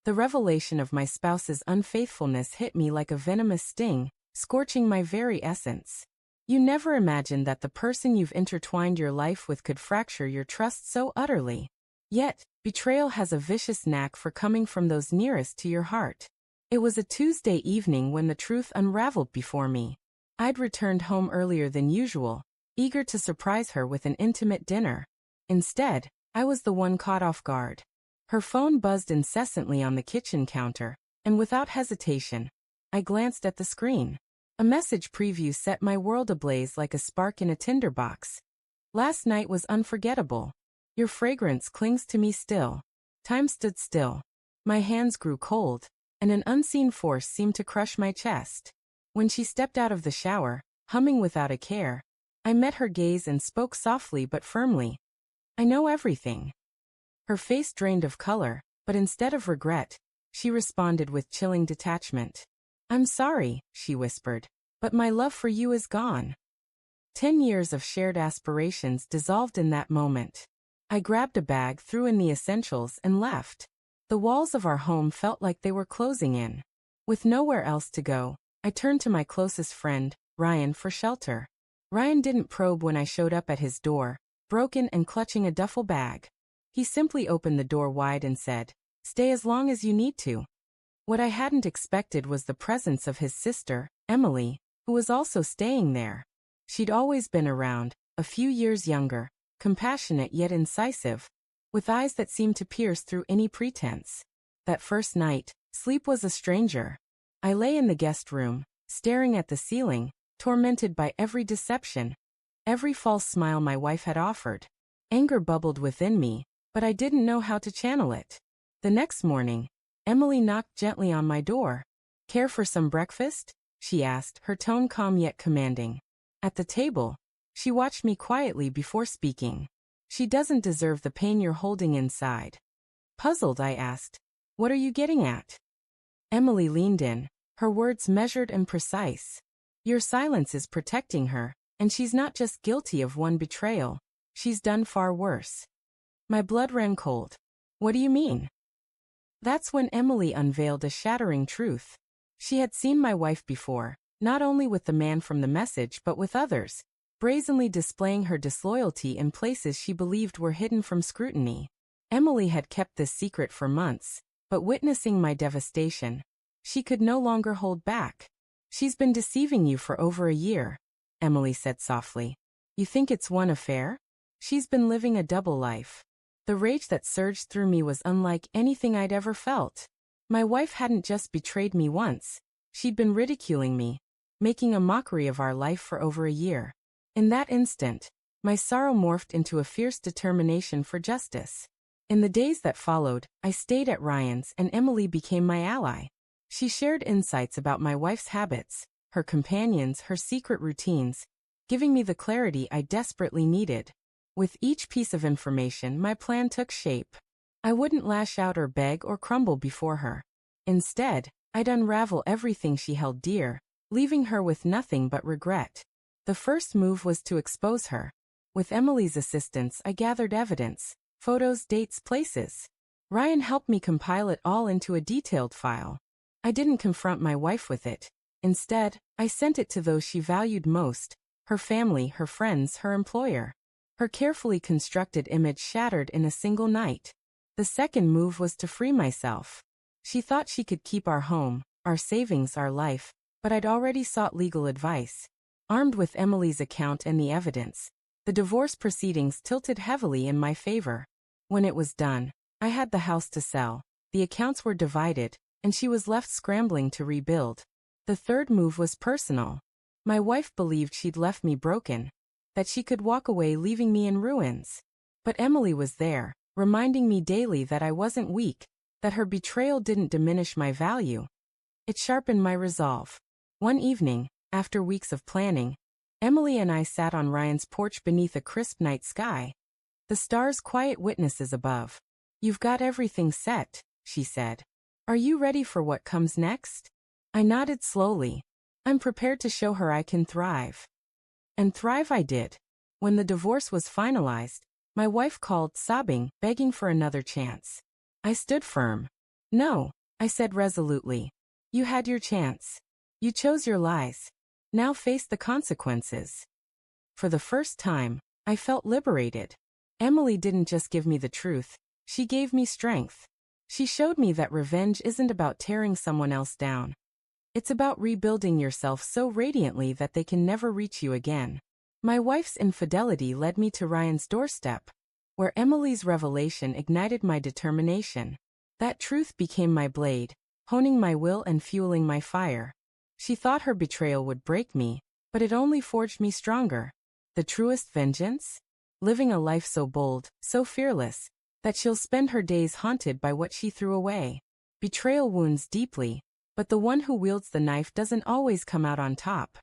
The revelation of my spouse's unfaithfulness hit me like a venomous sting, scorching my very essence. You never imagined that the person you've intertwined your life with could fracture your trust so utterly. Yet, betrayal has a vicious knack for coming from those nearest to your heart. It was a Tuesday evening when the truth unraveled before me. I'd returned home earlier than usual, eager to surprise her with an intimate dinner. Instead, I was the one caught off guard. Her phone buzzed incessantly on the kitchen counter, and without hesitation, I glanced at the screen. A message preview set my world ablaze like a spark in a tinderbox. Last night was unforgettable. Your fragrance clings to me still. Time stood still. My hands grew cold, and an unseen force seemed to crush my chest. When she stepped out of the shower, humming without a care, I met her gaze and spoke softly but firmly. I know everything. Her face drained of color, but instead of regret, she responded with chilling detachment. I'm sorry, she whispered, but my love for you is gone. 10 years of shared aspirations dissolved in that moment. I grabbed a bag, threw in the essentials, and left. The walls of our home felt like they were closing in. With nowhere else to go, I turned to my closest friend, Ryan, for shelter. Ryan didn't probe when I showed up at his door, broken and clutching a duffel bag. He simply opened the door wide and said, "Stay as long as you need to." What I hadn't expected was the presence of his sister, Emily, who was also staying there. She'd always been around, a few years younger, compassionate yet incisive, with eyes that seemed to pierce through any pretense. That first night, sleep was a stranger. I lay in the guest room, staring at the ceiling, tormented by every deception, every false smile my wife had offered. Anger bubbled within me, but I didn't know how to channel it. The next morning, Emily knocked gently on my door. "Care for some breakfast?" she asked, her tone calm yet commanding. At the table, she watched me quietly before speaking. "She doesn't deserve the pain you're holding inside." Puzzled, I asked, "What are you getting at?" Emily leaned in, her words measured and precise. "Your silence is protecting her, and she's not just guilty of one betrayal. She's done far worse." My blood ran cold. "What do you mean?" That's when Emily unveiled a shattering truth. She had seen my wife before, not only with the man from the message but with others, brazenly displaying her disloyalty in places she believed were hidden from scrutiny. Emily had kept this secret for months, but witnessing my devastation, she could no longer hold back. "She's been deceiving you for over a year," Emily said softly. "You think it's one affair? She's been living a double life." The rage that surged through me was unlike anything I'd ever felt. My wife hadn't just betrayed me once. She'd been ridiculing me, making a mockery of our life for over a year. In that instant, my sorrow morphed into a fierce determination for justice. In the days that followed, I stayed at Ryan's and Emily became my ally. She shared insights about my wife's habits, her companions, her secret routines, giving me the clarity I desperately needed. With each piece of information, my plan took shape. I wouldn't lash out or beg or crumble before her. Instead, I'd unravel everything she held dear, leaving her with nothing but regret. The first move was to expose her. With Emily's assistance, I gathered evidence, photos, dates, places. Ryan helped me compile it all into a detailed file. I didn't confront my wife with it. Instead, I sent it to those she valued most, her family, her friends, her employer. Her carefully constructed image shattered in a single night. The second move was to free myself. She thought she could keep our home, our savings, our life, but I'd already sought legal advice. Armed with Emily's account and the evidence, the divorce proceedings tilted heavily in my favor. When it was done, I had the house to sell, the accounts were divided, and she was left scrambling to rebuild. The third move was personal. My wife believed she'd left me broken, that she could walk away leaving me in ruins. But Emily was there, reminding me daily that I wasn't weak, that her betrayal didn't diminish my value. It sharpened my resolve. One evening, after weeks of planning, Emily and I sat on Ryan's porch beneath a crisp night sky. The stars quiet witnesses above. "You've got everything set," she said. "Are you ready for what comes next?" I nodded slowly. "I'm prepared to show her I can thrive." And thrive I did. When the divorce was finalized, my wife called, sobbing, begging for another chance. I stood firm. "No, I said resolutely. You had your chance. You chose your lies. Now face the consequences. For the first time, I felt liberated. Emily didn't just give me the truth, she gave me strength. She showed me that revenge isn't about tearing someone else down. It's about rebuilding yourself so radiantly that they can never reach you again. My wife's infidelity led me to Ryan's doorstep, where Emily's revelation ignited my determination. That truth became my blade, honing my will and fueling my fire. She thought her betrayal would break me, but it only forged me stronger. The truest vengeance? Living a life so bold, so fearless, that she'll spend her days haunted by what she threw away. Betrayal wounds deeply, but the one who wields the knife doesn't always come out on top.